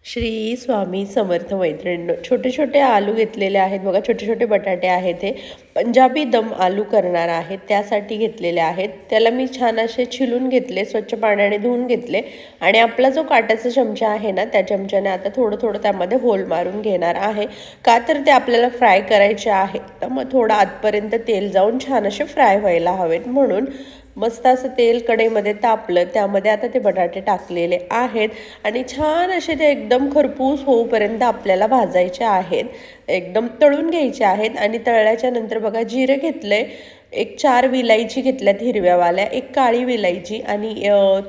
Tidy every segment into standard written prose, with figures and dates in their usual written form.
श्री स्वामी समर्थ मैत्रिणींनो, छोटे छोटे आलू घेतलेले आहेत बघा. छोटे छोटे बटाटे आहेत. हे पंजाबी दम आलू करणार आहेत, त्यासाठी घेतलेले आहेत. त्याला मी छान असे छिलून घेतले, स्वच्छ पाण्याने धुवून घेतले आणि आपला जो काटाचा चमचा आहे ना, त्या चमच्याने आता थोडं थोडं त्यामध्ये होल मारून घेणार आहे. का तर ते आपल्याला फ्राय करायचे आहे, तर मग थोडं आतपर्यंत तेल जाऊन छान असे फ्राय व्हायला हवेत. म्हणून मस्त असं तेल कढईमध्ये तापलं, त्यामध्ये आता ते बटाटे टाकलेले आहेत आणि छान असे ते एकदम खरपूस होऊपर्यंत आपल्याला भाजायचे आहेत, एकदम तळून घ्यायचे आहेत. आणि तळल्याच्या नंतर बघा, जिरे घेतले, एक 4 विलायची घेतल्यात हिरव्यावाल्या, एक काळी विलायची आणि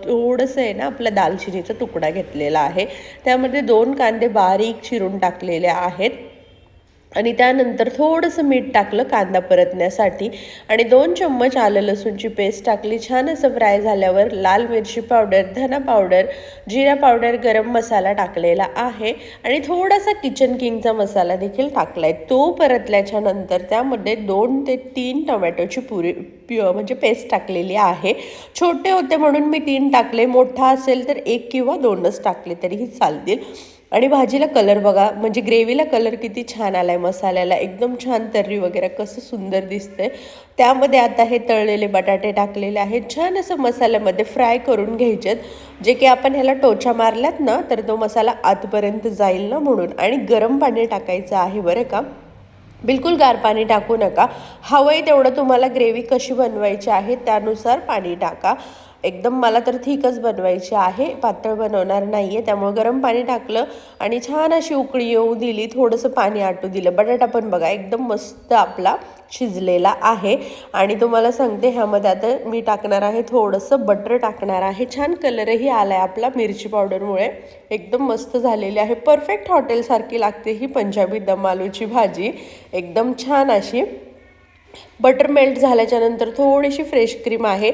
थोडंसं आहे ना आपला दालचिनीचा तुकडा घेतलेला आहे. त्यामध्ये 2 कांदे बारीक चिरून टाकलेले आहेत आणि त्यानंतर थोडंसं मीठ टाकलं कांदा परतण्यासाठी आणि 2 चम्मच आलं लसूणची पेस्ट टाकली. छान असं फ्राय झाल्यावर लाल मिरची पावडर, धना पावडर, जिरा पावडर, गरम मसाला टाकलेला आहे आणि थोडासा किचन किंगचा मसाला देखील टाकला आहे. तो परतल्याच्या नंतर त्यामध्ये 2 ते 3 टोमॅटोची म्हणजे पेस्ट टाकलेली आहे. छोटे होते म्हणून मी 3 टाकले, मोठा असेल तर 1 किंवा 2च टाकले तरीही चालतील. आणि भाजीला कलर बघा, म्हणजे ग्रेव्हीला कलर किती छान आलाय, मसाल्याला एकदम छान तर्री वगैरे कसं सुंदर दिसतंय. त्यामध्ये आता हे तळलेले बटाटे टाकलेले आहेत, छान असं मसाल्यामध्ये फ्राय करून घ्यायचेत, जे की आपण ह्याला टोचा मारल्यात ना तर तो मसाला आतपर्यंत जाईल ना म्हणून. आणि गरम पाणी टाकायचं आहे बरं का, बिलकुल गार पाणी टाकू नका. हवंय तेवढं तुम्हाला ग्रेव्ही कशी बनवायची आहे त्यानुसार पाणी टाका. एकदम मला तर थिकच बनवायची आहे, पातळ बनवणार नाही आहे, त्यामुळे गरम पाणी टाकलं आणि छान अशी उकळी येऊ दिली, थोडंसं पाणी आटू दिलं. बटाटा पण बघा एकदम मस्त आपला शिजलेला आहे. आणि तुम्हाला सांगते, ह्यामध्ये आता मी टाकणार आहे थोडंसं बटर टाकणार आहे. छान कलरही आला आहे आपला मिरची पावडरमुळे, एकदम मस्त झालेली आहे. परफेक्ट हॉटेलसारखी लागते ही पंजाबी दम आलूची भाजी, एकदम छान अशी. बटर मेल्ट झाल्याच्या नंतर थोडीशी फ्रेश क्रीम आहे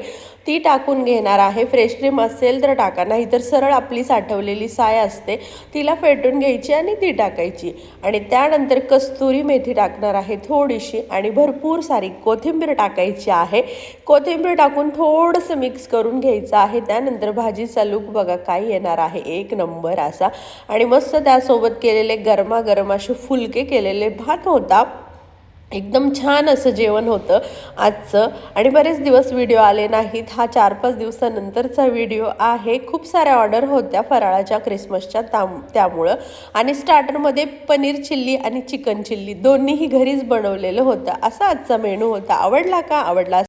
ती टाकून घेणार आहे. फ्रेश क्रीम असेल तर टाका, नाहीतर सरळ आपली साठवलेली साय असते तिला फेटून घ्यायची आणि ती टाकायची. आणि त्यानंतर कस्तुरी मेथी टाकणार आहे थोडीशी आणि भरपूर सारी कोथिंबीर टाकायची आहे. कोथिंबीर टाकून थोडंसं मिक्स करून घ्यायचं आहे. त्यानंतर भाजीचा लूक बघा काय येणार आहे, एक नंबर असा. आणि मस्त त्यासोबत केलेले गरमागरम असे फुलके केलेले भात होता. एकदम छान असं जेवण होतं आजचं. आणि बरेच दिवस व्हिडिओ आले नाहीत, हा 4-5 दिवसानंतरचा व्हिडिओ आहे. खूप साऱ्या ऑर्डर होत्या फराळाच्या, क्रिसमसच्या, त्यामुळं. आणि स्टार्टरमध्ये पनीर चिल्ली आणि चिकन चिल्ली दोन्हीही घरीच बनवलेलं होतं. असा आजचा मेनू होता. आवडला का? आवडला